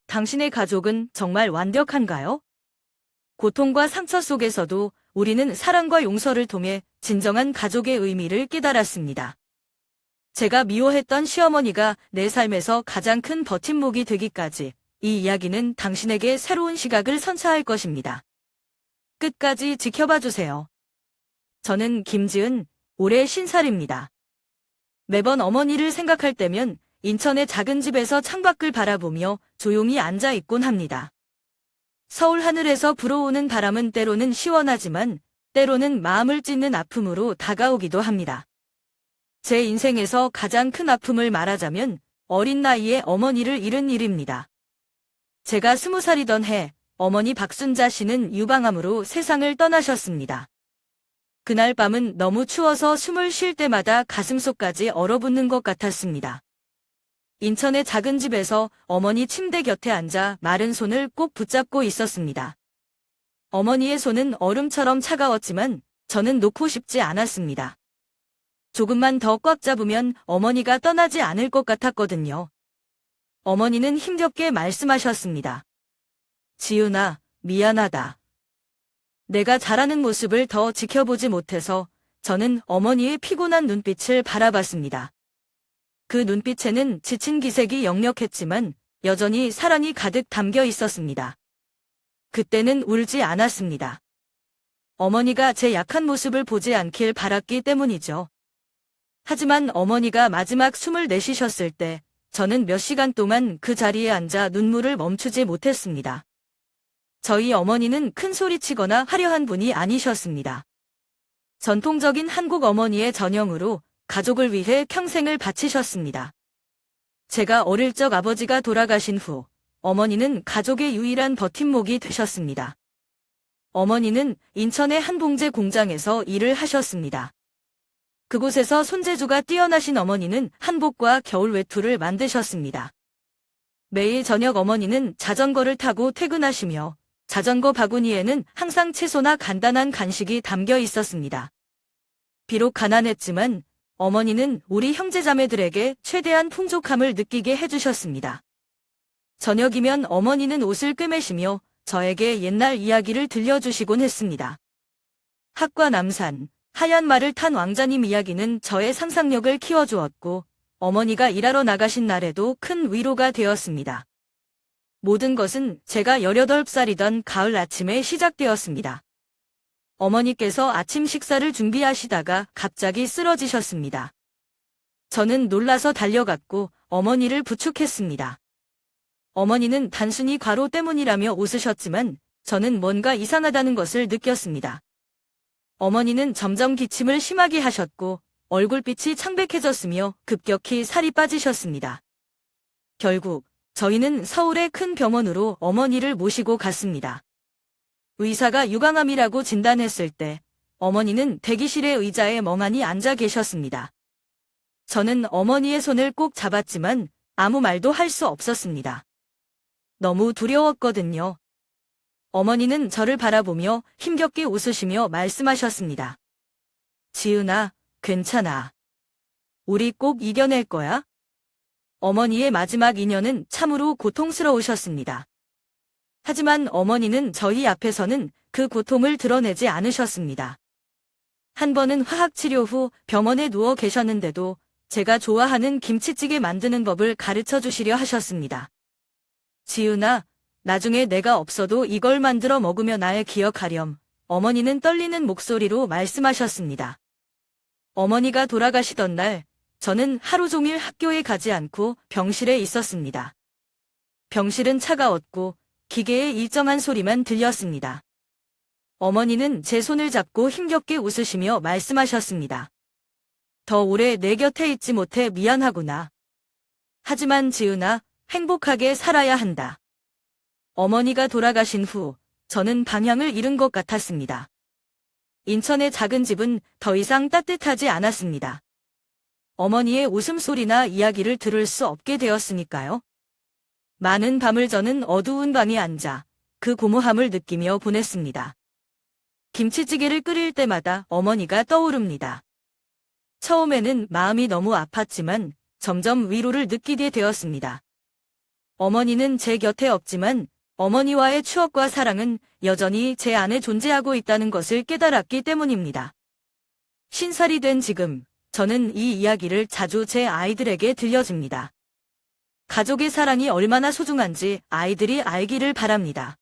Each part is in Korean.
당신의 가족은 정말 완벽한가요? 고통과 상처 속에서도 우리는 사랑과 용서를 통해 진정한 가족의 의미를 깨달았습니다. 제가 미워했던 시어머니가 내 삶에서 가장 큰 버팀목이 되기까지 이 이야기는 당신에게 새로운 시각을 선사할 것입니다. 끝까지 지켜봐 주세요. 저는 김지은, 올해 50살입니다. 매번 어머니를 생각할 때면 인천의 작은 집에서 창밖을 바라보며 조용히 앉아 있곤 합니다. 서울 하늘에서 불어오는 바람은 때로는 시원하지만 때로는 마음을 찢는 아픔으로 다가오기도 합니다. 제 인생에서 가장 큰 아픔을 말하자면 어린 나이에 어머니를 잃은 일입니다. 제가 20살이던 해 어머니 박순자 씨는 유방암으로 세상을 떠나셨습니다. 그날 밤은 너무 추워서 숨을 쉴 때마다 가슴속까지 얼어붙는 것 같았습니다. 인천의 작은 집에서 어머니 침대 곁에 앉아 마른 손을 꼭 붙잡고 있었습니다. 어머니의 손은 얼음처럼 차가웠지만 저는 놓고 싶지 않았습니다. 조금만 더 꽉 잡으면 어머니가 떠나지 않을 것 같았거든요. 어머니는 힘겹게 말씀하셨습니다. 지은아, 미안하다. 내가 잘하는 모습을 더 지켜보지 못해서 저는 어머니의 피곤한 눈빛을 바라봤습니다. 그 눈빛에는 지친 기색이 역력했지만 여전히 사랑이 가득 담겨 있었습니다. 그때는 울지 않았습니다. 어머니가 제 약한 모습을 보지 않길 바랐기 때문이죠. 하지만 어머니가 마지막 숨을 내쉬셨을 때 저는 몇 시간 동안 그 자리에 앉아 눈물을 멈추지 못했습니다. 저희 어머니는 큰 소리치거나 화려한 분이 아니셨습니다. 전통적인 한국 어머니의 전형으로 가족을 위해 평생을 바치셨습니다. 제가 어릴 적 아버지가 돌아가신 후 어머니는 가족의 유일한 버팀목이 되셨습니다. 어머니는 인천의 한 봉제 공장에서 일을 하셨습니다. 그곳에서 손재주가 뛰어나신 어머니는 한복과 겨울 외투를 만드셨습니다. 매일 저녁 어머니는 자전거를 타고 퇴근하시며 자전거 바구니에는 항상 채소나 간단한 간식이 담겨 있었습니다. 비록 가난했지만 어머니는 우리 형제자매들에게 최대한 풍족함을 느끼게 해주셨습니다. 저녁이면 어머니는 옷을 꿰매시며 저에게 옛날 이야기를 들려주시곤 했습니다. 학과 남산, 하얀 말을 탄 왕자님 이야기는 저의 상상력을 키워주었고 어머니가 일하러 나가신 날에도 큰 위로가 되었습니다. 모든 것은 제가 18살이던 가을 아침에 시작되었습니다. 어머니께서 아침 식사를 준비하시다가 갑자기 쓰러지셨습니다. 저는 놀라서 달려갔고 어머니를 부축했습니다. 어머니는 단순히 과로 때문이라며 웃으셨지만 저는 뭔가 이상하다는 것을 느꼈습니다. 어머니는 점점 기침을 심하게 하셨고 얼굴빛이 창백해졌으며 급격히 살이 빠지셨습니다. 결국 저희는 서울의 큰 병원으로 어머니를 모시고 갔습니다. 의사가 유방암이라고 진단했을 때 어머니는 대기실의 의자에 멍하니 앉아 계셨습니다. 저는 어머니의 손을 꼭 잡았지만 아무 말도 할 수 없었습니다. 너무 두려웠거든요. 어머니는 저를 바라보며 힘겹게 웃으시며 말씀하셨습니다. 지은아, 괜찮아. 우리 꼭 이겨낼 거야. 어머니의 마지막 2년은 참으로 고통스러우셨습니다. 하지만 어머니는 저희 앞에서는 그 고통을 드러내지 않으셨습니다. 한 번은 화학치료 후 병원에 누워 계셨는데도 제가 좋아하는 김치찌개 만드는 법을 가르쳐 주시려 하셨습니다. 지은아, 나중에 내가 없어도 이걸 만들어 먹으며 날 기억하렴. 어머니는 떨리는 목소리로 말씀하셨습니다. 어머니가 돌아가시던 날, 저는 하루 종일 학교에 가지 않고 병실에 있었습니다. 병실은 차가웠고 기계의 일정한 소리만 들렸습니다. 어머니는 제 손을 잡고 힘겹게 웃으시며 말씀하셨습니다. 더 오래 내 곁에 있지 못해 미안하구나. 하지만 지은아, 행복하게 살아야 한다. 어머니가 돌아가신 후 저는 방향을 잃은 것 같았습니다. 인천의 작은 집은 더 이상 따뜻하지 않았습니다. 어머니의 웃음소리나 이야기를 들을 수 없게 되었으니까요. 많은 밤을 저는 어두운 방에 앉아 그 고모함을 느끼며 보냈습니다. 김치찌개를 끓일 때마다 어머니가 떠오릅니다. 처음에는 마음이 너무 아팠지만 점점 위로를 느끼게 되었습니다. 어머니는 제 곁에 없지만 어머니와의 추억과 사랑은 여전히 제 안에 존재하고 있다는 것을 깨달았기 때문입니다. 50살이 된 지금, 저는 이 이야기를 자주 제 아이들에게 들려줍니다. 가족의 사랑이 얼마나 소중한지 아이들이 알기를 바랍니다.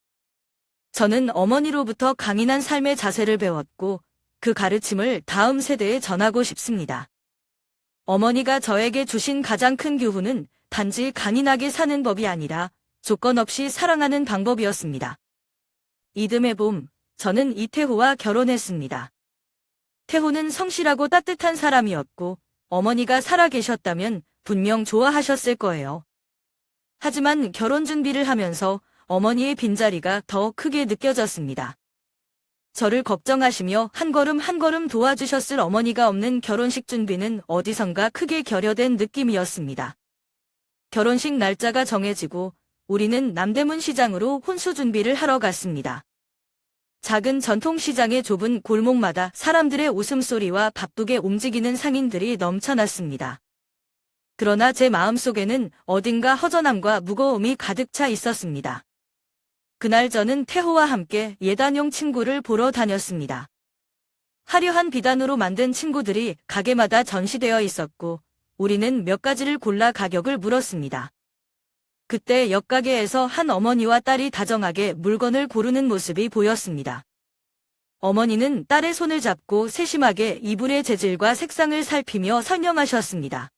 저는 어머니로부터 강인한 삶의 자세를 배웠고 그 가르침을 다음 세대에 전하고 싶습니다. 어머니가 저에게 주신 가장 큰 교훈은 단지 강인하게 사는 법이 아니라 조건 없이 사랑하는 방법이었습니다. 이듬해 봄, 저는 이태호와 결혼했습니다. 태호는 성실하고 따뜻한 사람이었고 어머니가 살아계셨다면 분명 좋아하셨을 거예요. 하지만 결혼 준비를 하면서 어머니의 빈자리가 더 크게 느껴졌습니다. 저를 걱정하시며 한 걸음 한 걸음 도와주셨을 어머니가 없는 결혼식 준비는 어디선가 크게 결여된 느낌이었습니다. 결혼식 날짜가 정해지고 우리는 남대문 시장으로 혼수 준비를 하러 갔습니다. 작은 전통시장의 좁은 골목마다 사람들의 웃음소리와 바쁘게 움직이는 상인들이 넘쳐났습니다. 그러나 제 마음속에는 어딘가 허전함과 무거움이 가득 차 있었습니다. 그날 저는 태호와 함께 예단용 친구를 보러 다녔습니다. 화려한 비단으로 만든 친구들이 가게마다 전시되어 있었고 우리는 몇 가지를 골라 가격을 물었습니다. 그때 옆가게에서 한 어머니와 딸이 다정하게 물건을 고르는 모습이 보였습니다. 어머니는 딸의 손을 잡고 세심하게 이불의 재질과 색상을 살피며 설명하셨습니다.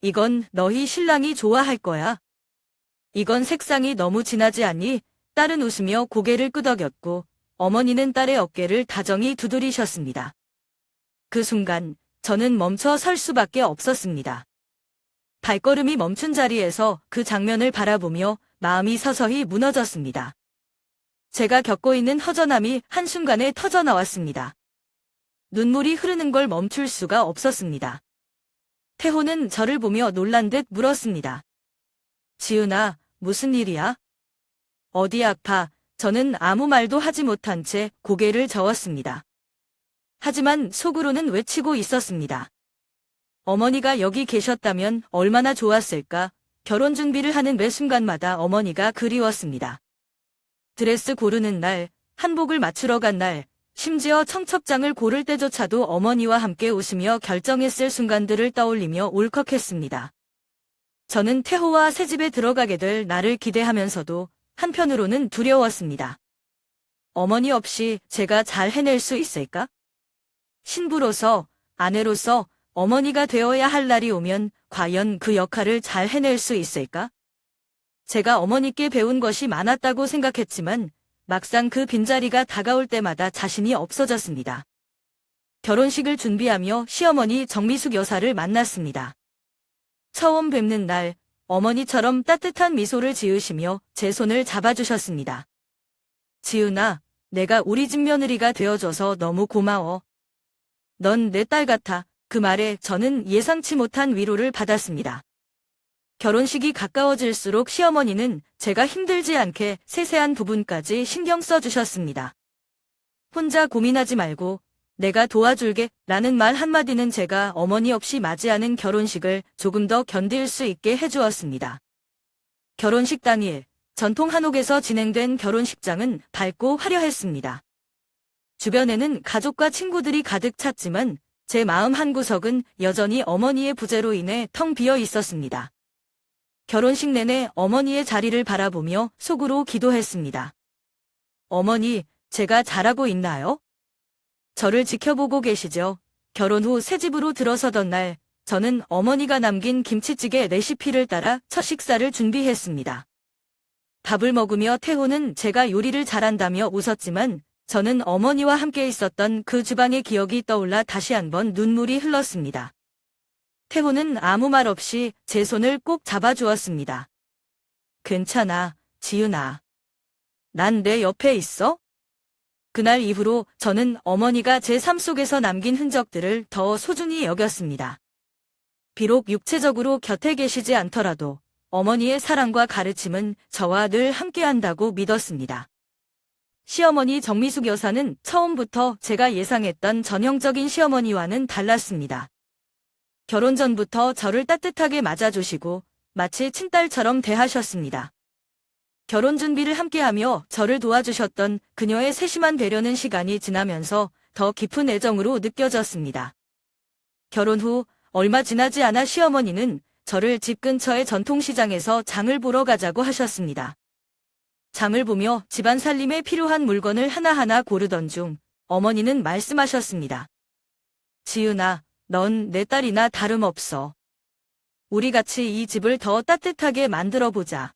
이건 너희 신랑이 좋아할 거야. 이건 색상이 너무 진하지 않니? 딸은 웃으며 고개를 끄덕였고 어머니는 딸의 어깨를 다정히 두드리셨습니다. 그 순간 저는 멈춰 설 수밖에 없었습니다. 발걸음이 멈춘 자리에서 그 장면을 바라보며 마음이 서서히 무너졌습니다. 제가 겪고 있는 허전함이 한순간에 터져나왔습니다. 눈물이 흐르는 걸 멈출 수가 없었습니다. 태호는 저를 보며 놀란 듯 물었습니다. 지은아, 무슨 일이야? 어디 아파? 저는 아무 말도 하지 못한 채 고개를 저었습니다. 하지만 속으로는 외치고 있었습니다. 어머니가 여기 계셨다면 얼마나 좋았을까? 결혼 준비를 하는 매 순간마다 어머니가 그리웠습니다. 드레스 고르는 날, 한복을 맞추러 간 날, 심지어 청첩장을 고를 때조차도 어머니와 함께 웃으며 결정했을 순간들을 떠올리며 울컥했습니다. 저는 태호와 새집에 들어가게 될 날을 기대하면서도 한편으로는 두려웠습니다. 어머니 없이 제가 잘 해낼 수 있을까? 신부로서, 아내로서 어머니가 되어야 할 날이 오면 과연 그 역할을 잘 해낼 수 있을까? 제가 어머니께 배운 것이 많았다고 생각했지만 막상 그 빈자리가 다가올 때마다 자신이 없어졌습니다. 결혼식을 준비하며 시어머니 정미숙 여사를 만났습니다. 처음 뵙는 날, 어머니처럼 따뜻한 미소를 지으시며 제 손을 잡아주셨습니다. 지은아, 내가 우리 집 며느리가 되어줘서 너무 고마워. 넌 내 딸 같아. 그 말에 저는 예상치 못한 위로를 받았습니다. 결혼식이 가까워질수록 시어머니는 제가 힘들지 않게 세세한 부분까지 신경 써주셨습니다. 혼자 고민하지 말고 내가 도와줄게 라는 말 한마디는 제가 어머니 없이 맞이하는 결혼식을 조금 더 견딜 수 있게 해주었습니다. 결혼식 당일, 전통 한옥에서 진행된 결혼식장은 밝고 화려했습니다. 주변에는 가족과 친구들이 가득 찼지만 제 마음 한구석은 여전히 어머니의 부재로 인해 텅 비어 있었습니다. 결혼식 내내 어머니의 자리를 바라보며 속으로 기도했습니다. 어머니, 제가 잘하고 있나요? 저를 지켜보고 계시죠? 결혼 후 새집으로 들어서던 날, 저는 어머니가 남긴 김치찌개 레시피를 따라 첫 식사를 준비했습니다. 밥을 먹으며 태호는 제가 요리를 잘한다며 웃었지만 저는 어머니와 함께 있었던 그 주방의 기억이 떠올라 다시 한번 눈물이 흘렀습니다. 태호는 아무 말 없이 제 손을 꼭 잡아주었습니다. 괜찮아, 지은아. 난 내 옆에 있어? 그날 이후로 저는 어머니가 제 삶 속에서 남긴 흔적들을 더 소중히 여겼습니다. 비록 육체적으로 곁에 계시지 않더라도 어머니의 사랑과 가르침은 저와 늘 함께한다고 믿었습니다. 시어머니 정미숙 여사는 처음부터 제가 예상했던 전형적인 시어머니와는 달랐습니다. 결혼 전부터 저를 따뜻하게 맞아주시고 마치 친딸처럼 대하셨습니다. 결혼 준비를 함께하며 저를 도와주셨던 그녀의 세심한 배려는 시간이 지나면서 더 깊은 애정으로 느껴졌습니다. 결혼 후 얼마 지나지 않아 시어머니는 저를 집 근처의 전통시장에서 장을 보러 가자고 하셨습니다. 장을 보며 집안 살림에 필요한 물건을 하나하나 고르던 중 어머니는 말씀하셨습니다. 지은아, 넌 내 딸이나 다름없어. 우리 같이 이 집을 더 따뜻하게 만들어 보자.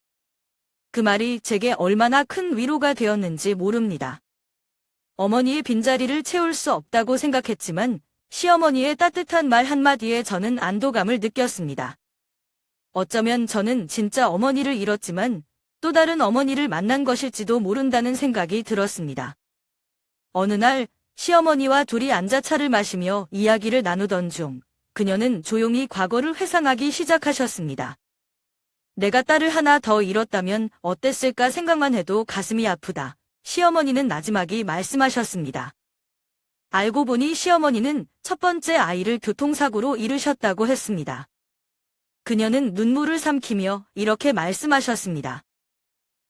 그 말이 제게 얼마나 큰 위로가 되었는지 모릅니다. 어머니의 빈자리를 채울 수 없다고 생각했지만 시어머니의 따뜻한 말 한마디에 저는 안도감을 느꼈습니다. 어쩌면 저는 진짜 어머니를 잃었지만 또 다른 어머니를 만난 것일지도 모른다는 생각이 들었습니다. 어느 날 시어머니와 둘이 앉아 차를 마시며 이야기를 나누던 중 그녀는 조용히 과거를 회상하기 시작하셨습니다. 내가 딸을 하나 더 잃었다면 어땠을까 생각만 해도 가슴이 아프다. 시어머니는 나지막이 말씀하셨습니다. 알고 보니 시어머니는 첫 번째 아이를 교통사고로 잃으셨다고 했습니다. 그녀는 눈물을 삼키며 이렇게 말씀하셨습니다.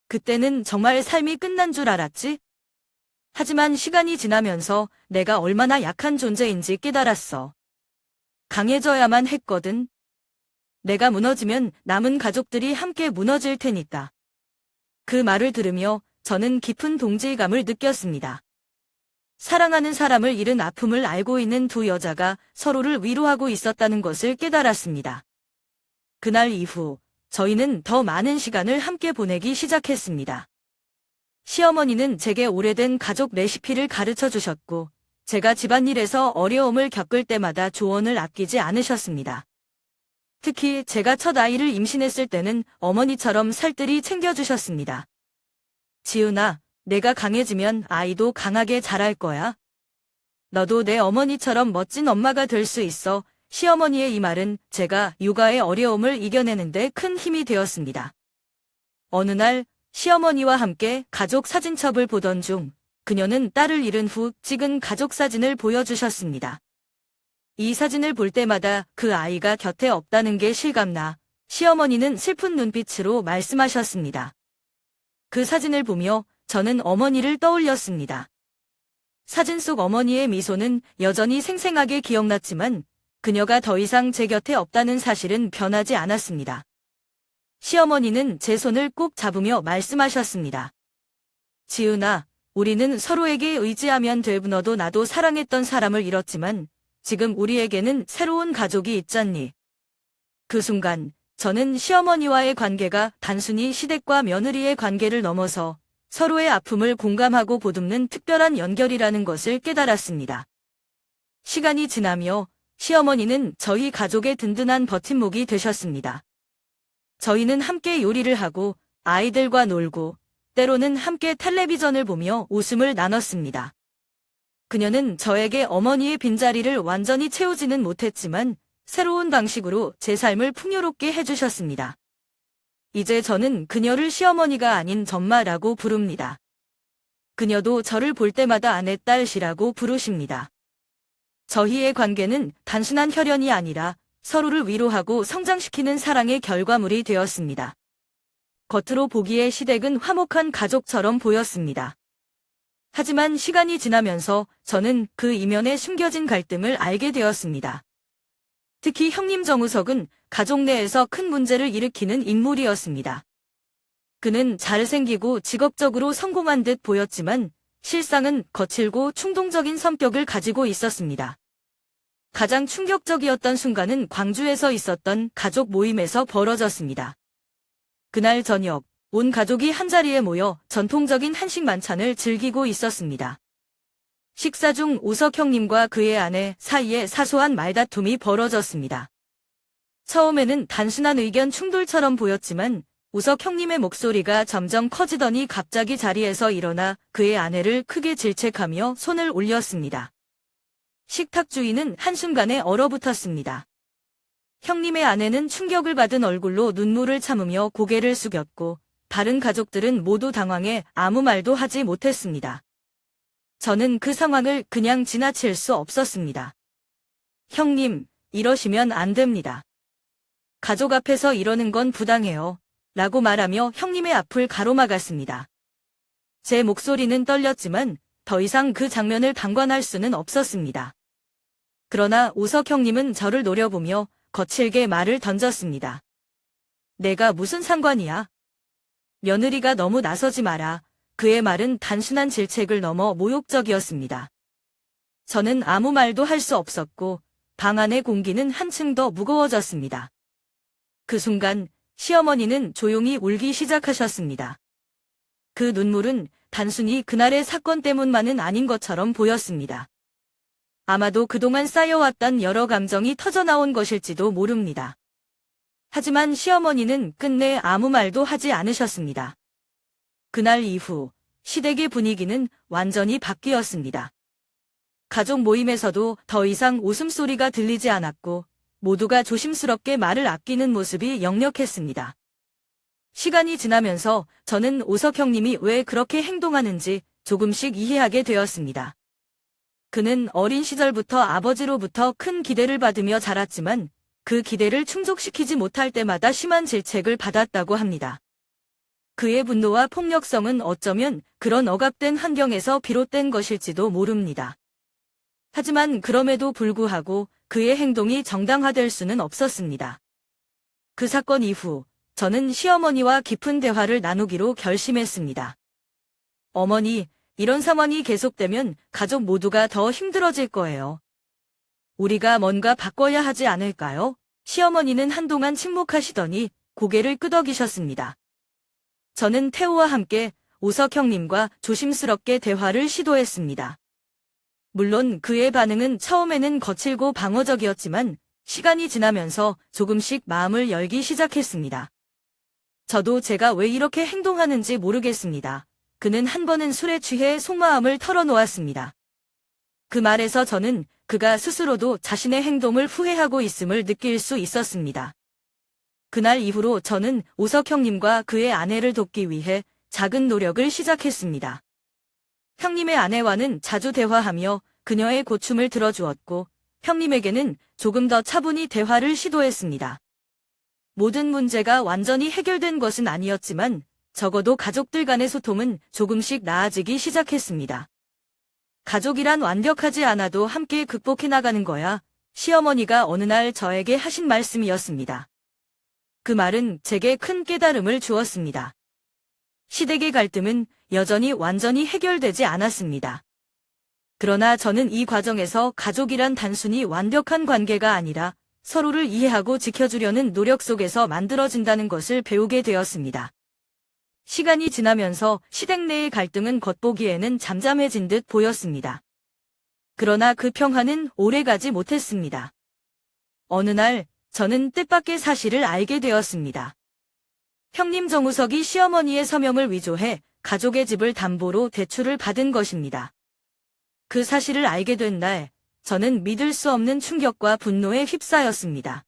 그때는 정말 삶이 끝난 줄 알았지? 하지만 시간이 지나면서 내가 얼마나 약한 존재인지 깨달았어. 강해져야만 했거든. 내가 무너지면 남은 가족들이 함께 무너질 테니까. 그 말을 들으며 저는 깊은 동질감을 느꼈습니다. 사랑하는 사람을 잃은 아픔을 알고 있는 두 여자가 서로를 위로하고 있었다는 것을 깨달았습니다. 그날 이후 저희는 더 많은 시간을 함께 보내기 시작했습니다. 시어머니는 제게 오래된 가족 레시피를 가르쳐 주셨고 제가 집안일에서 어려움을 겪을 때마다 조언을 아끼지 않으셨습니다. 특히 제가 첫 아이를 임신했을 때는 어머니처럼 살뜰히 챙겨주셨습니다. 지은아, 내가 강해지면 아이도 강하게 자랄 거야. 너도 내 어머니처럼 멋진 엄마가 될 수 있어. 시어머니의 이 말은 제가 육아의 어려움을 이겨내는데 큰 힘이 되었습니다. 어느 날 시어머니와 함께 가족 사진첩을 보던 중 그녀는 딸을 잃은 후 찍은 가족 사진을 보여주셨습니다. 이 사진을 볼 때마다 그 아이가 곁에 없다는 게 실감나 시어머니는 슬픈 눈빛으로 말씀하셨습니다. 그 사진을 보며 저는 어머니를 떠올렸습니다. 사진 속 어머니의 미소는 여전히 생생하게 기억났지만 그녀가 더 이상 제 곁에 없다는 사실은 변하지 않았습니다. 시어머니는 제 손을 꼭 잡으며 말씀하셨습니다. 지은아, 우리는 서로에게 의지하면 돼. 너도 나도 사랑했던 사람을 잃었지만 지금 우리에게는 새로운 가족이 있잖니. 그 순간 저는 시어머니와의 관계가 단순히 시댁과 며느리의 관계를 넘어서 서로의 아픔을 공감하고 보듬는 특별한 연결이라는 것을 깨달았습니다. 시간이 지나며 시어머니는 저희 가족의 든든한 버팀목이 되셨습니다. 저희는 함께 요리를 하고 아이들과 놀고 때로는 함께 텔레비전을 보며 웃음을 나눴습니다. 그녀는 저에게 어머니의 빈자리를 완전히 채우지는 못했지만 새로운 방식으로 제 삶을 풍요롭게 해주셨습니다. 이제 저는 그녀를 시어머니가 아닌 전마라고 부릅니다. 그녀도 저를 볼 때마다 아내 딸이라고 부르십니다. 저희의 관계는 단순한 혈연이 아니라 서로를 위로하고 성장시키는 사랑의 결과물이 되었습니다. 겉으로 보기에 시댁은 화목한 가족처럼 보였습니다. 하지만 시간이 지나면서 저는 그 이면에 숨겨진 갈등을 알게 되었습니다. 특히 형님 정우석은 가족 내에서 큰 문제를 일으키는 인물이었습니다. 그는 잘생기고 직업적으로 성공한 듯 보였지만 실상은 거칠고 충동적인 성격을 가지고 있었습니다. 가장 충격적이었던 순간은 광주에서 있었던 가족 모임에서 벌어졌습니다. 그날 저녁, 온 가족이 한자리에 모여 전통적인 한식 만찬을 즐기고 있었습니다. 식사 중 우석 형님과 그의 아내 사이에 사소한 말다툼이 벌어졌습니다. 처음에는 단순한 의견 충돌처럼 보였지만 우석 형님의 목소리가 점점 커지더니 갑자기 자리에서 일어나 그의 아내를 크게 질책하며 손을 올렸습니다. 식탁 주인은 한순간에 얼어붙었습니다. 형님의 아내는 충격을 받은 얼굴로 눈물을 참으며 고개를 숙였고 다른 가족들은 모두 당황해 아무 말도 하지 못했습니다. 저는 그 상황을 그냥 지나칠 수 없었습니다. 형님, 이러시면 안 됩니다. 가족 앞에서 이러는 건 부당해요. 라고 말하며 형님의 앞을 가로막았습니다. 제 목소리는 떨렸지만 더 이상 그 장면을 방관할 수는 없었습니다. 그러나 우석 형님은 저를 노려보며 거칠게 말을 던졌습니다. 내가 무슨 상관이야? 며느리가 너무 나서지 마라. 그의 말은 단순한 질책을 넘어 모욕적이었습니다. 저는 아무 말도 할 수 없었고 방 안의 공기는 한층 더 무거워졌습니다. 그 순간 시어머니는 조용히 울기 시작하셨습니다. 그 눈물은 단순히 그날의 사건 때문만은 아닌 것처럼 보였습니다. 아마도 그동안 쌓여왔던 여러 감정이 터져나온 것일지도 모릅니다. 하지만 시어머니는 끝내 아무 말도 하지 않으셨습니다. 그날 이후 시댁의 분위기는 완전히 바뀌었습니다. 가족 모임에서도 더 이상 웃음소리가 들리지 않았고 모두가 조심스럽게 말을 아끼는 모습이 역력했습니다. 시간이 지나면서 저는 우석 형님이 왜 그렇게 행동하는지 조금씩 이해하게 되었습니다. 그는 어린 시절부터 아버지로부터 큰 기대를 받으며 자랐지만 그 기대를 충족시키지 못할 때마다 심한 질책을 받았다고 합니다. 그의 분노와 폭력성은 어쩌면 그런 억압된 환경에서 비롯된 것일지도 모릅니다. 하지만 그럼에도 불구하고 그의 행동이 정당화될 수는 없었습니다. 그 사건 이후 저는 시어머니와 깊은 대화를 나누기로 결심했습니다. 어머니, 이런 상황이 계속되면 가족 모두가 더 힘들어질 거예요. 우리가 뭔가 바꿔야 하지 않을까요? 시어머니는 한동안 침묵하시더니 고개를 끄덕이셨습니다. 저는 태호와 함께 우석 형님과 조심스럽게 대화를 시도했습니다. 물론 그의 반응은 처음에는 거칠고 방어적이었지만 시간이 지나면서 조금씩 마음을 열기 시작했습니다. 저도 제가 왜 이렇게 행동하는지 모르겠습니다. 그는 한 번은 술에 취해 속마음을 털어놓았습니다. 그 말에서 저는 그가 스스로도 자신의 행동을 후회하고 있음을 느낄 수 있었습니다. 그날 이후로 저는 우석 형님과 그의 아내를 돕기 위해 작은 노력을 시작했습니다. 형님의 아내와는 자주 대화하며 그녀의 고충을 들어주었고 형님에게는 조금 더 차분히 대화를 시도했습니다. 모든 문제가 완전히 해결된 것은 아니었지만 적어도 가족들 간의 소통은 조금씩 나아지기 시작했습니다. 가족이란 완벽하지 않아도 함께 극복해 나가는 거야. 시어머니가 어느 날 저에게 하신 말씀이었습니다. 그 말은 제게 큰 깨달음을 주었습니다. 시댁의 갈등은 여전히 완전히 해결되지 않았습니다. 그러나 저는 이 과정에서 가족이란 단순히 완벽한 관계가 아니라 서로를 이해하고 지켜주려는 노력 속에서 만들어진다는 것을 배우게 되었습니다. 시간이 지나면서 시댁 내의 갈등은 겉보기에는 잠잠해진 듯 보였습니다. 그러나 그 평화는 오래가지 못했습니다. 어느 날 저는 뜻밖의 사실을 알게 되었습니다. 형님 정우석이 시어머니의 서명을 위조해 가족의 집을 담보로 대출을 받은 것입니다. 그 사실을 알게 된 날, 저는 믿을 수 없는 충격과 분노에 휩싸였습니다.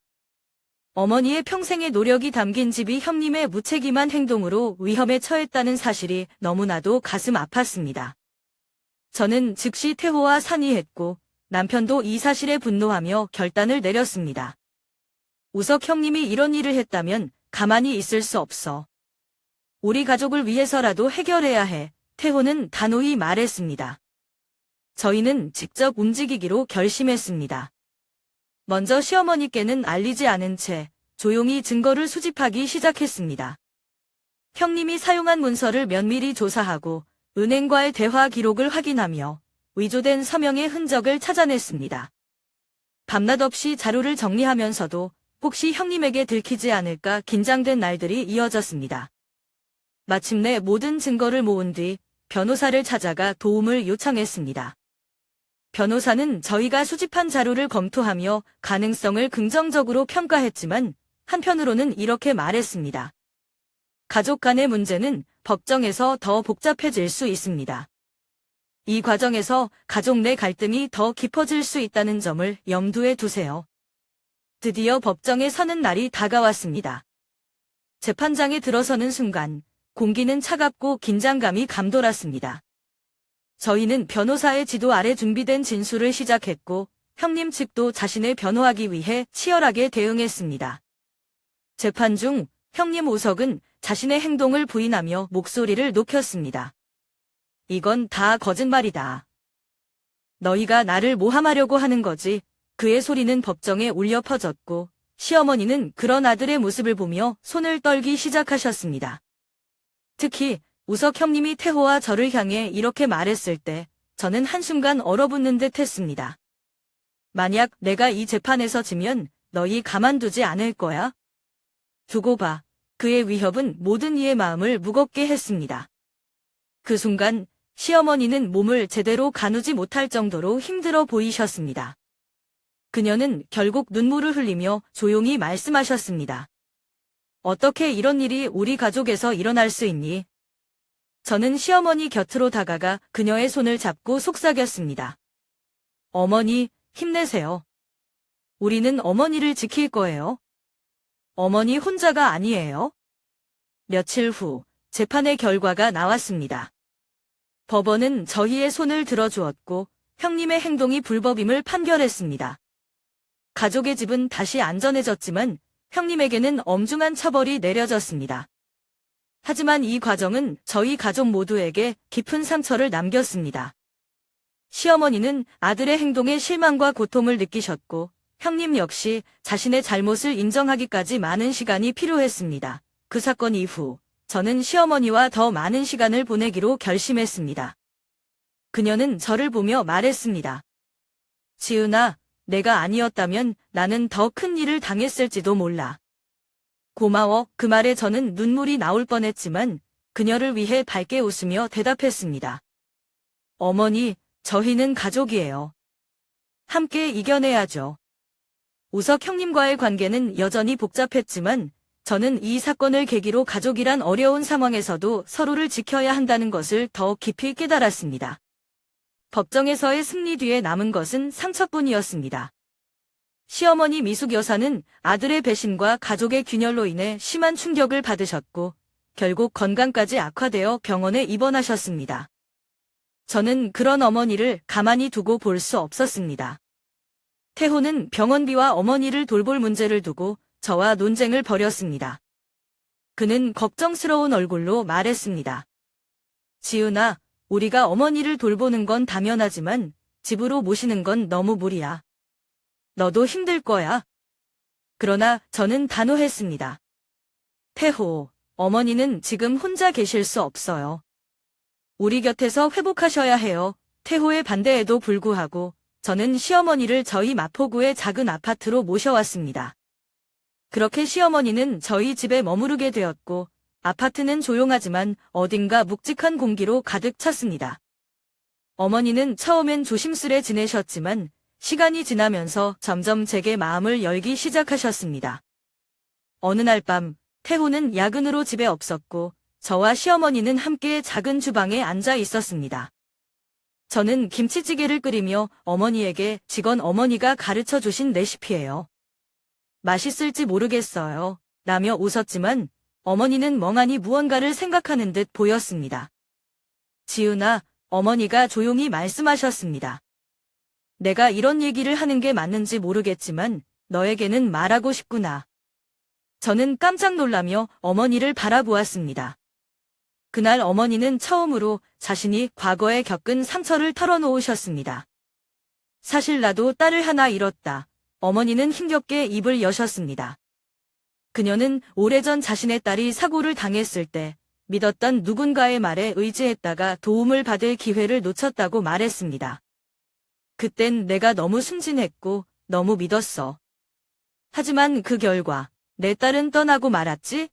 어머니의 평생의 노력이 담긴 집이 형님의 무책임한 행동으로 위험에 처했다는 사실이 너무나도 가슴 아팠습니다. 저는 즉시 태호와 상의했고 남편도 이 사실에 분노하며 결단을 내렸습니다. 우석 형님이 이런 일을 했다면 가만히 있을 수 없어. 우리 가족을 위해서라도 해결해야 해. 태호는 단호히 말했습니다. 저희는 직접 움직이기로 결심했습니다. 먼저 시어머니께는 알리지 않은 채 조용히 증거를 수집하기 시작했습니다. 형님이 사용한 문서를 면밀히 조사하고 은행과의 대화 기록을 확인하며 위조된 서명의 흔적을 찾아냈습니다. 밤낮 없이 자료를 정리하면서도 혹시 형님에게 들키지 않을까 긴장된 날들이 이어졌습니다. 마침내 모든 증거를 모은 뒤 변호사를 찾아가 도움을 요청했습니다. 변호사는 저희가 수집한 자료를 검토하며 가능성을 긍정적으로 평가했지만 한편으로는 이렇게 말했습니다. 가족 간의 문제는 법정에서 더 복잡해질 수 있습니다. 이 과정에서 가족 내 갈등이 더 깊어질 수 있다는 점을 염두에 두세요. 드디어 법정에 서는 날이 다가왔습니다. 재판장에 들어서는 순간 공기는 차갑고 긴장감이 감돌았습니다. 저희는 변호사의 지도 아래 준비된 진술을 시작했고 형님 측도 자신을 변호하기 위해 치열하게 대응했습니다. 재판 중 형님 우석은 자신의 행동을 부인하며 목소리를 높였습니다. 이건 다 거짓말이다. 너희가 나를 모함하려고 하는 거지. 그의 소리는 법정에 울려 퍼졌고 시어머니는 그런 아들의 모습을 보며 손을 떨기 시작하셨습니다. 특히 우석 형님이 태호와 저를 향해 이렇게 말했을 때 저는 한순간 얼어붙는 듯 했습니다. 만약 내가 이 재판에서 지면 너희 가만두지 않을 거야? 두고 봐. 그의 위협은 모든 이의 마음을 무겁게 했습니다. 그 순간 시어머니는 몸을 제대로 가누지 못할 정도로 힘들어 보이셨습니다. 그녀는 결국 눈물을 흘리며 조용히 말씀하셨습니다. 어떻게 이런 일이 우리 가족에서 일어날 수 있니? 저는 시어머니 곁으로 다가가 그녀의 손을 잡고 속삭였습니다. 어머니, 힘내세요. 우리는 어머니를 지킬 거예요. 어머니 혼자가 아니에요. 며칠 후 재판의 결과가 나왔습니다. 법원은 저희의 손을 들어주었고 형님의 행동이 불법임을 판결했습니다. 가족의 집은 다시 안전해졌지만 형님에게는 엄중한 처벌이 내려졌습니다. 하지만 이 과정은 저희 가족 모두에게 깊은 상처를 남겼습니다. 시어머니는 아들의 행동에 실망과 고통을 느끼셨고 형님 역시 자신의 잘못을 인정하기까지 많은 시간이 필요했습니다. 그 사건 이후 저는 시어머니와 더 많은 시간을 보내기로 결심했습니다. 그녀는 저를 보며 말했습니다. 지은아, 내가 아니었다면 나는 더 큰 일을 당했을지도 몰라. 고마워. 그 말에 저는 눈물이 나올 뻔했지만 그녀를 위해 밝게 웃으며 대답했습니다. 어머니, 저희는 가족이에요. 함께 이겨내야죠. 우석 형님과의 관계는 여전히 복잡했지만 저는 이 사건을 계기로 가족이란 어려운 상황에서도 서로를 지켜야 한다는 것을 더 깊이 깨달았습니다. 법정에서의 승리 뒤에 남은 것은 상처뿐이었습니다. 시어머니 미숙 여사는 아들의 배신과 가족의 균열로 인해 심한 충격을 받으셨고 결국 건강까지 악화되어 병원에 입원하셨습니다. 저는 그런 어머니를 가만히 두고 볼 수 없었습니다. 태호는 병원비와 어머니를 돌볼 문제를 두고 저와 논쟁을 벌였습니다. 그는 걱정스러운 얼굴로 말했습니다. 지은아, 우리가 어머니를 돌보는 건 당연하지만 집으로 모시는 건 너무 무리야. 너도 힘들 거야. 그러나 저는 단호했습니다. 태호, 어머니는 지금 혼자 계실 수 없어요. 우리 곁에서 회복하셔야 해요. 태호의 반대에도 불구하고 저는 시어머니를 저희 마포구의 작은 아파트로 모셔왔습니다. 그렇게 시어머니는 저희 집에 머무르게 되었고 아파트는 조용하지만 어딘가 묵직한 공기로 가득 찼습니다. 어머니는 처음엔 조심스레 지내셨지만 시간이 지나면서 점점 제게 마음을 열기 시작하셨습니다. 어느 날 밤 태호는 야근으로 집에 없었고 저와 시어머니는 함께 작은 주방에 앉아 있었습니다. 저는 김치찌개를 끓이며 어머니에게 직원 어머니가 가르쳐 주신 레시피예요. 맛있을지 모르겠어요. 라며 웃었지만 어머니는 멍하니 무언가를 생각하는 듯 보였습니다. 지은아, 어머니가 조용히 말씀하셨습니다. 내가 이런 얘기를 하는 게 맞는지 모르겠지만 너에게는 말하고 싶구나. 저는 깜짝 놀라며 어머니를 바라보았습니다. 그날 어머니는 처음으로 자신이 과거에 겪은 상처를 털어놓으셨습니다. 사실 나도 딸을 하나 잃었다. 어머니는 힘겹게 입을 여셨습니다. 그녀는 오래전 자신의 딸이 사고를 당했을 때 믿었던 누군가의 말에 의지했다가 도움을 받을 기회를 놓쳤다고 말했습니다. 그땐 내가 너무 순진했고 너무 믿었어. 하지만 그 결과 내 딸은 떠나고 말았지?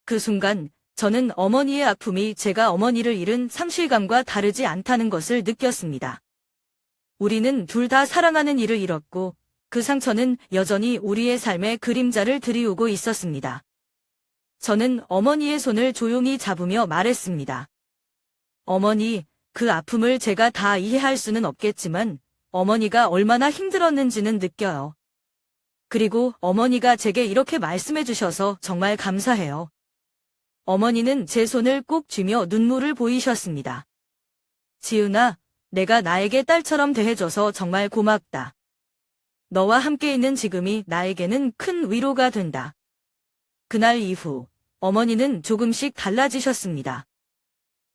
그 순간 저는 어머니의 아픔이 제가 어머니를 잃은 상실감과 다르지 않다는 것을 느꼈습니다. 우리는 둘 다 사랑하는 이를 잃었고 그 상처는 여전히 우리의 삶에 그림자를 들이우고 있었습니다. 저는 어머니의 손을 조용히 잡으며 말했습니다. 어머니, 그 아픔을 제가 다 이해할 수는 없겠지만 어머니가 얼마나 힘들었는지는 느껴요. 그리고 어머니가 제게 이렇게 말씀해 주셔서 정말 감사해요. 어머니는 제 손을 꼭 쥐며 눈물을 보이셨습니다. 지은아, 내가 나에게 딸처럼 대해줘서 정말 고맙다. 너와 함께 있는 지금이 나에게는 큰 위로가 된다. 그날 이후 어머니는 조금씩 달라지셨습니다.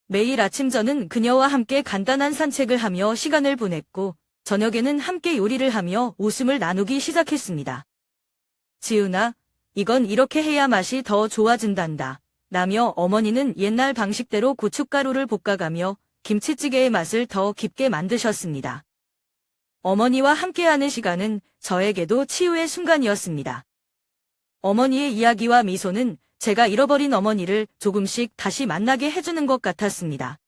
매일 아침 저는 그녀와 함께 간단한 산책을 하며 시간을 보냈고 저녁에는 함께 요리를 하며 웃음을 나누기 시작했습니다. 지은아, 이건 이렇게 해야 맛이 더 좋아진단다. 라며 어머니는 옛날 방식대로 고춧가루를 볶아가며 김치찌개의 맛을 더 깊게 만드셨습니다. 어머니와 함께하는 시간은 저에게도 치유의 순간이었습니다. 어머니의 이야기와 미소는 제가 잃어버린 어머니를 조금씩 다시 만나게 해주는 것 같았습니다.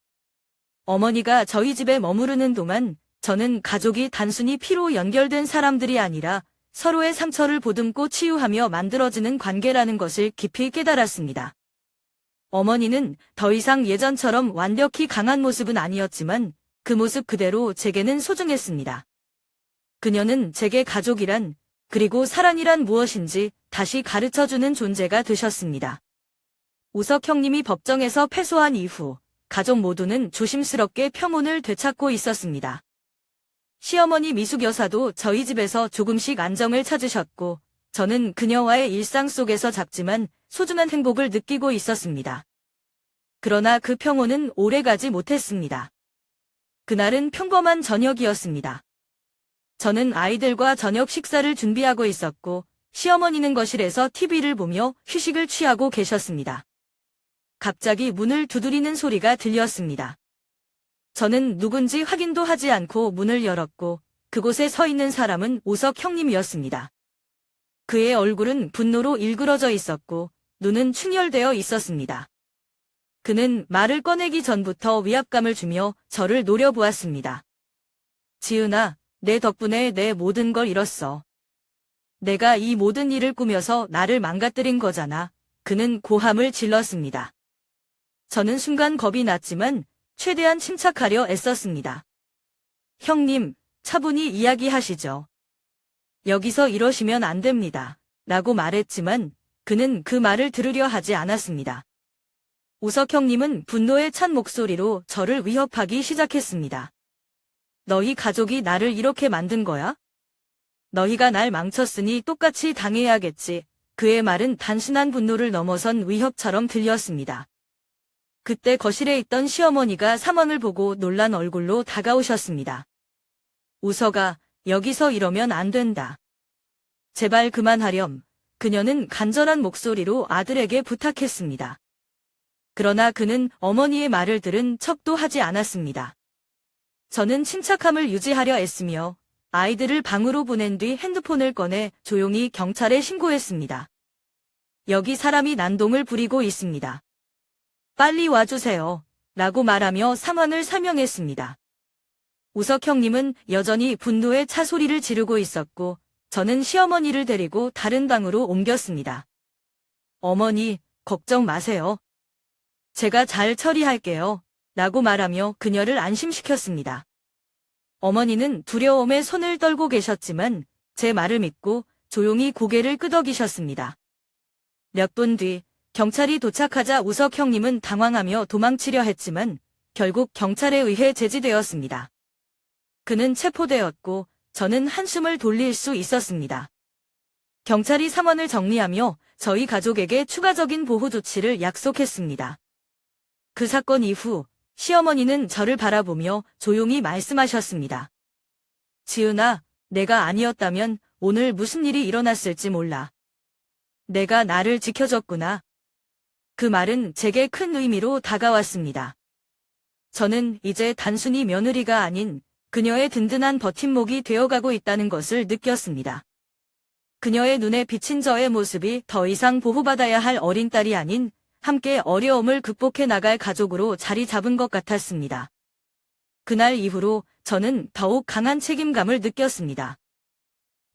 어머니가 저희 집에 머무르는 동안 저는 가족이 단순히 피로 연결된 사람들이 아니라 서로의 상처를 보듬고 치유하며 만들어지는 관계라는 것을 깊이 깨달았습니다. 어머니는 더 이상 예전처럼 완벽히 강한 모습은 아니었지만 그 모습 그대로 제게는 소중했습니다. 그녀는 제게 가족이란, 그리고 사랑이란 무엇인지 다시 가르쳐주는 존재가 되셨습니다. 우석 형님이 법정에서 패소한 이후 가족 모두는 조심스럽게 평온을 되찾고 있었습니다. 시어머니 미숙 여사도 저희 집에서 조금씩 안정을 찾으셨고 저는 그녀와의 일상 속에서 작지만 소중한 행복을 느끼고 있었습니다. 그러나 그 평온은 오래가지 못했습니다. 그날은 평범한 저녁이었습니다. 저는 아이들과 저녁 식사를 준비하고 있었고 시어머니는 거실에서 TV를 보며 휴식을 취하고 계셨습니다. 갑자기 문을 두드리는 소리가 들렸습니다. 저는 누군지 확인도 하지 않고 문을 열었고 그곳에 서 있는 사람은 우석 형님이었습니다. 그의 얼굴은 분노로 일그러져 있었고 눈은 충혈되어 있었습니다. 그는 말을 꺼내기 전부터 위압감을 주며 저를 노려보았습니다. 지은아, 내 덕분에 내 모든 걸 잃었어. 내가 이 모든 일을 꾸며서 나를 망가뜨린 거잖아. 그는 고함을 질렀습니다. 저는 순간 겁이 났지만 최대한 침착하려 애썼습니다. 형님, 차분히 이야기하시죠. 여기서 이러시면 안 됩니다. 라고 말했지만 그는 그 말을 들으려 하지 않았습니다. 우석 형님은 분노에 찬 목소리로 저를 위협하기 시작했습니다. 너희 가족이 나를 이렇게 만든 거야? 너희가 날 망쳤으니 똑같이 당해야겠지. 그의 말은 단순한 분노를 넘어선 위협처럼 들렸습니다. 그때 거실에 있던 시어머니가 상황을 보고 놀란 얼굴로 다가오셨습니다. 우석아, 여기서 이러면 안 된다. 제발 그만하렴. 그녀는 간절한 목소리로 아들에게 부탁했습니다. 그러나 그는 어머니의 말을 들은 척도 하지 않았습니다. 저는 침착함을 유지하려 애쓰며 아이들을 방으로 보낸 뒤 핸드폰을 꺼내 조용히 경찰에 신고했습니다. 여기 사람이 난동을 부리고 있습니다. 빨리 와주세요. 라고 말하며 상황을 설명했습니다. 우석 형님은 여전히 분노에 차 소리를 지르고 있었고 저는 시어머니를 데리고 다른 방으로 옮겼습니다. 어머니, 걱정 마세요. 제가 잘 처리할게요. 라고 말하며 그녀를 안심시켰습니다. 어머니는 두려움에 손을 떨고 계셨지만 제 말을 믿고 조용히 고개를 끄덕이셨습니다. 몇 분 뒤 경찰이 도착하자 우석 형님은 당황하며 도망치려 했지만 결국 경찰에 의해 제지되었습니다. 그는 체포되었고 저는 한숨을 돌릴 수 있었습니다. 경찰이 상황을 정리하며 저희 가족에게 추가적인 보호 조치를 약속했습니다. 그 사건 이후 시어머니는 저를 바라보며 조용히 말씀하셨습니다. 지은아, 내가 아니었다면 오늘 무슨 일이 일어났을지 몰라. 내가 나를 지켜줬구나. 그 말은 제게 큰 의미로 다가왔습니다. 저는 이제 단순히 며느리가 아닌 그녀의 든든한 버팀목이 되어가고 있다는 것을 느꼈습니다. 그녀의 눈에 비친 저의 모습이 더 이상 보호받아야 할 어린 딸이 아닌 함께 어려움을 극복해 나갈 가족으로 자리 잡은 것 같았습니다. 그날 이후로 저는 더욱 강한 책임감을 느꼈습니다.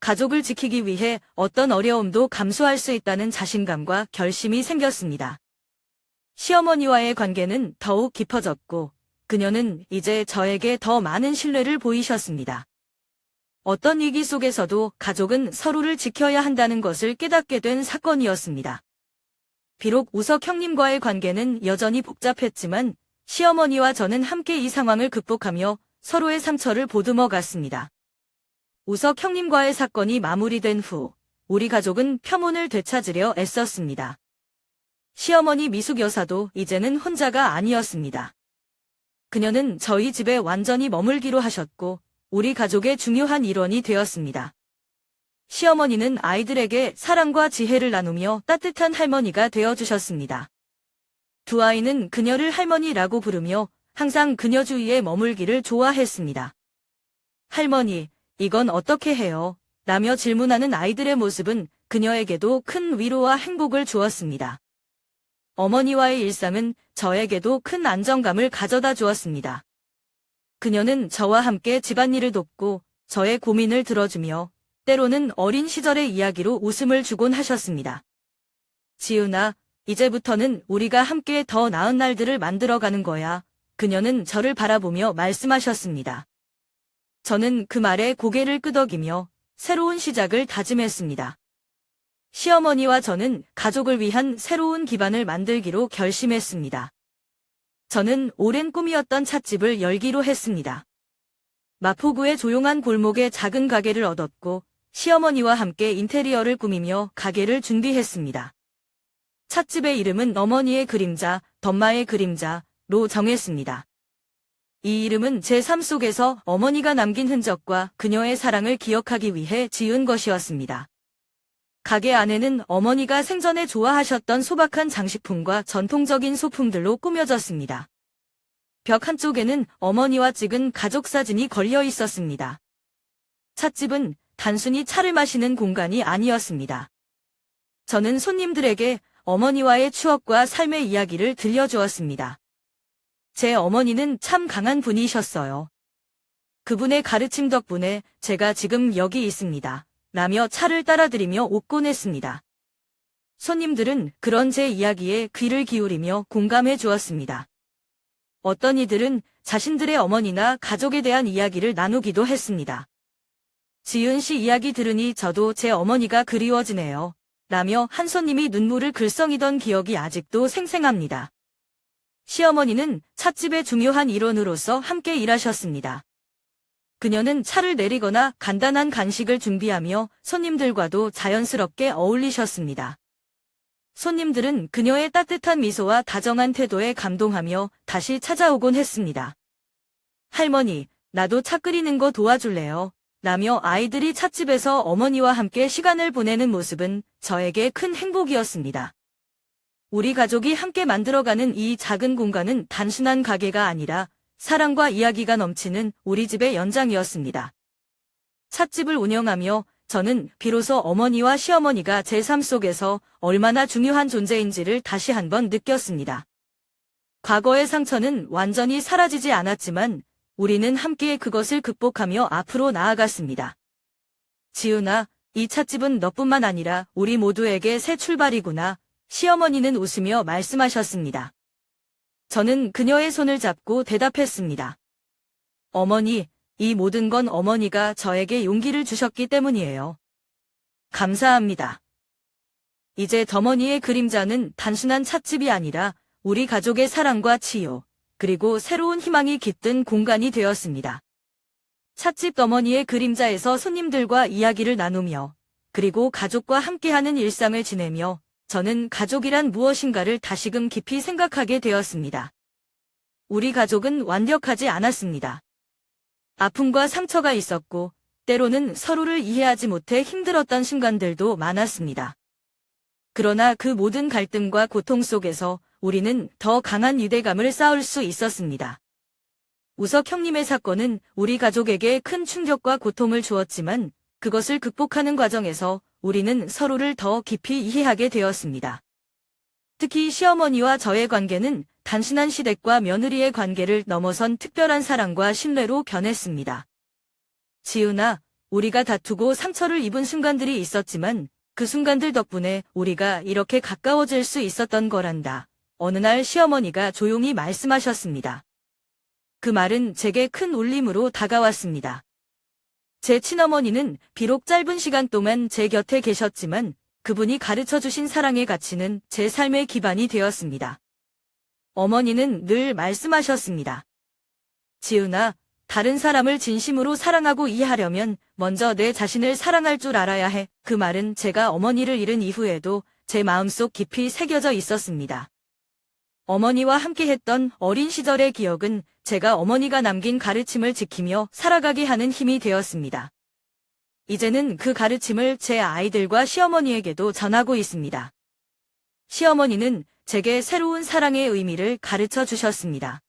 가족을 지키기 위해 어떤 어려움도 감수할 수 있다는 자신감과 결심이 생겼습니다. 시어머니와의 관계는 더욱 깊어졌고 그녀는 이제 저에게 더 많은 신뢰를 보이셨습니다. 어떤 위기 속에서도 가족은 서로를 지켜야 한다는 것을 깨닫게 된 사건이었습니다. 비록 우석 형님과의 관계는 여전히 복잡했지만 시어머니와 저는 함께 이 상황을 극복하며 서로의 상처를 보듬어 갔습니다. 우석 형님과의 사건이 마무리된 후 우리 가족은 평온을 되찾으려 애썼습니다. 시어머니 미숙 여사도 이제는 혼자가 아니었습니다. 그녀는 저희 집에 완전히 머물기로 하셨고 우리 가족의 중요한 일원이 되었습니다. 시어머니는 아이들에게 사랑과 지혜를 나누며 따뜻한 할머니가 되어주셨습니다. 두 아이는 그녀를 할머니라고 부르며 항상 그녀 주위에 머물기를 좋아했습니다. 할머니, 이건 어떻게 해요? 라며 질문하는 아이들의 모습은 그녀에게도 큰 위로와 행복을 주었습니다. 어머니와의 일상은 저에게도 큰 안정감을 가져다 주었습니다. 그녀는 저와 함께 집안일을 돕고 저의 고민을 들어주며 때로는 어린 시절의 이야기로 웃음을 주곤 하셨습니다. 지은아, 이제부터는 우리가 함께 더 나은 날들을 만들어가는 거야. 그녀는 저를 바라보며 말씀하셨습니다. 저는 그 말에 고개를 끄덕이며 새로운 시작을 다짐했습니다. 시어머니와 저는 가족을 위한 새로운 기반을 만들기로 결심했습니다. 저는 오랜 꿈이었던 찻집을 열기로 했습니다. 마포구의 조용한 골목에 작은 가게를 얻었고 시어머니와 함께 인테리어를 꾸미며 가게를 준비했습니다. 찻집의 이름은 어머니의 그림자, 덤마의 그림자로 정했습니다. 이 이름은 제 삶 속에서 어머니가 남긴 흔적과 그녀의 사랑을 기억하기 위해 지은 것이었습니다. 가게 안에는 어머니가 생전에 좋아하셨던 소박한 장식품과 전통적인 소품들로 꾸며졌습니다. 벽 한쪽에는 어머니와 찍은 가족 사진이 걸려 있었습니다. 찻집은 단순히 차를 마시는 공간이 아니었습니다. 저는 손님들에게 어머니와의 추억과 삶의 이야기를 들려주었습니다. 제 어머니는 참 강한 분이셨어요. 그분의 가르침 덕분에 제가 지금 여기 있습니다. 라며 차를 따라드리며 웃곤 했습니다. 손님들은 그런 제 이야기에 귀를 기울이며 공감해 주었습니다. 어떤 이들은 자신들의 어머니나 가족에 대한 이야기를 나누기도 했습니다. 지은 씨 이야기 들으니 저도 제 어머니가 그리워지네요. 라며 한 손님이 눈물을 글썽이던 기억이 아직도 생생합니다. 시어머니는 찻집의 중요한 일원으로서 함께 일하셨습니다. 그녀는 차를 내리거나 간단한 간식을 준비하며 손님들과도 자연스럽게 어울리셨습니다. 손님들은 그녀의 따뜻한 미소와 다정한 태도에 감동하며 다시 찾아오곤 했습니다. 할머니, 나도 차 끓이는 거 도와줄래요? 라며 아이들이 찻집에서 어머니와 함께 시간을 보내는 모습은 저에게 큰 행복이었습니다. 우리 가족이 함께 만들어가는 이 작은 공간은 단순한 가게가 아니라 사랑과 이야기가 넘치는 우리 집의 연장이었습니다. 찻집을 운영하며 저는 비로소 어머니와 시어머니가 제 삶 속에서 얼마나 중요한 존재인지를 다시 한번 느꼈습니다. 과거의 상처는 완전히 사라지지 않았지만 우리는 함께 그것을 극복하며 앞으로 나아갔습니다. 지은아, 이 찻집은 너뿐만 아니라 우리 모두에게 새 출발이구나. 시어머니는 웃으며 말씀하셨습니다. 저는 그녀의 손을 잡고 대답했습니다. 어머니, 이 모든 건 어머니가 저에게 용기를 주셨기 때문이에요. 감사합니다. 이제 덤머니의 그림자는 단순한 찻집이 아니라 우리 가족의 사랑과 치유, 그리고 새로운 희망이 깃든 공간이 되었습니다. 찻집 덤머니의 그림자에서 손님들과 이야기를 나누며 그리고 가족과 함께하는 일상을 지내며 저는 가족이란 무엇인가를 다시금 깊이 생각하게 되었습니다. 우리 가족은 완벽하지 않았습니다. 아픔과 상처가 있었고 때로는 서로를 이해하지 못해 힘들었던 순간들도 많았습니다. 그러나 그 모든 갈등과 고통 속에서 우리는 더 강한 유대감을 쌓을 수 있었습니다. 우석 형님의 사건은 우리 가족에게 큰 충격과 고통을 주었지만 그것을 극복하는 과정에서 우리는 서로를 더 깊이 이해하게 되었습니다. 특히 시어머니와 저의 관계는 단순한 시댁과 며느리의 관계를 넘어선 특별한 사랑과 신뢰로 변했습니다. 지은아, 우리가 다투고 상처를 입은 순간들이 있었지만 그 순간들 덕분에 우리가 이렇게 가까워질 수 있었던 거란다. 어느 날 시어머니가 조용히 말씀하셨습니다. 그 말은 제게 큰 울림으로 다가왔습니다. 제 친어머니는 비록 짧은 시간 동안 제 곁에 계셨지만 그분이 가르쳐주신 사랑의 가치는 제 삶의 기반이 되었습니다. 어머니는 늘 말씀하셨습니다. 지은아, 다른 사람을 진심으로 사랑하고 이해하려면 먼저 내 자신을 사랑할 줄 알아야 해. 그 말은 제가 어머니를 잃은 이후에도 제 마음속 깊이 새겨져 있었습니다. 어머니와 함께했던 어린 시절의 기억은 제가 어머니가 남긴 가르침을 지키며 살아가게 하는 힘이 되었습니다. 이제는 그 가르침을 제 아이들과 시어머니에게도 전하고 있습니다. 시어머니는 제게 새로운 사랑의 의미를 가르쳐 주셨습니다.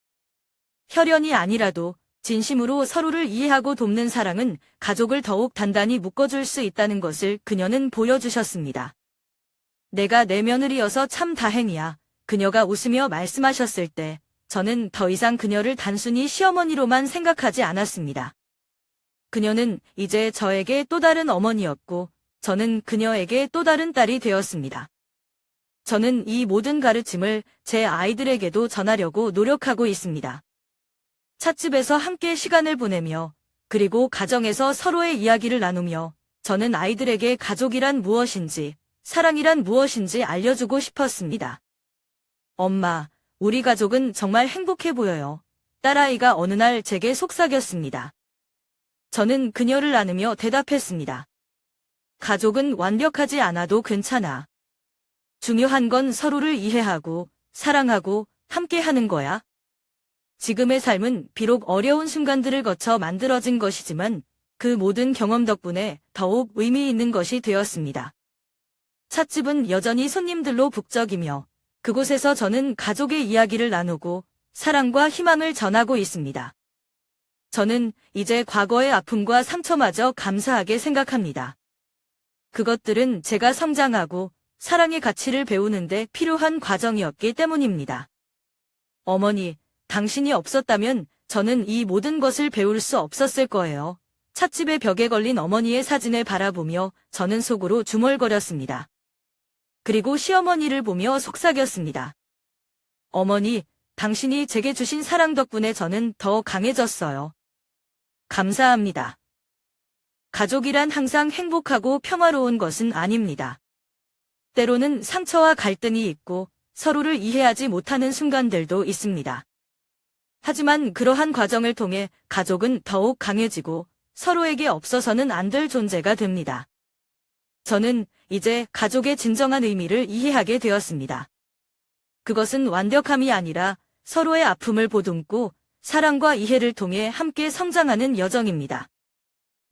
혈연이 아니라도 진심으로 서로를 이해하고 돕는 사랑은 가족을 더욱 단단히 묶어줄 수 있다는 것을 그녀는 보여주셨습니다. 내가 내 며느리여서 참 다행이야. 그녀가 웃으며 말씀하셨을 때 저는 더 이상 그녀를 단순히 시어머니로만 생각하지 않았습니다. 그녀는 이제 저에게 또 다른 어머니였고 저는 그녀에게 또 다른 딸이 되었습니다. 저는 이 모든 가르침을 제 아이들에게도 전하려고 노력하고 있습니다. 찻집에서 함께 시간을 보내며 그리고 가정에서 서로의 이야기를 나누며 저는 아이들에게 가족이란 무엇인지 사랑이란 무엇인지 알려주고 싶었습니다. 엄마, 우리 가족은 정말 행복해 보여요. 딸아이가 어느 날 제게 속삭였습니다. 저는 그녀를 안으며 대답했습니다. 가족은 완벽하지 않아도 괜찮아. 중요한 건 서로를 이해하고 사랑하고 함께 하는 거야. 지금의 삶은 비록 어려운 순간들을 거쳐 만들어진 것이지만 그 모든 경험 덕분에 더욱 의미 있는 것이 되었습니다. 찻집은 여전히 손님들로 북적이며 그곳에서 저는 가족의 이야기를 나누고 사랑과 희망을 전하고 있습니다. 저는 이제 과거의 아픔과 상처마저 감사하게 생각합니다. 그것들은 제가 성장하고 사랑의 가치를 배우는데 필요한 과정이었기 때문입니다. 어머니, 당신이 없었다면 저는 이 모든 것을 배울 수 없었을 거예요. 찻집의 벽에 걸린 어머니의 사진을 바라보며 저는 속으로 중얼거렸습니다. 그리고 시어머니를 보며 속삭였습니다. 어머니, 당신이 제게 주신 사랑 덕분에 저는 더 강해졌어요. 감사합니다. 가족이란 항상 행복하고 평화로운 것은 아닙니다. 때로는 상처와 갈등이 있고 서로를 이해하지 못하는 순간들도 있습니다. 하지만 그러한 과정을 통해 가족은 더욱 강해지고 서로에게 없어서는 안 될 존재가 됩니다. 저는 이제 가족의 진정한 의미를 이해하게 되었습니다. 그것은 완벽함이 아니라 서로의 아픔을 보듬고 사랑과 이해를 통해 함께 성장하는 여정입니다.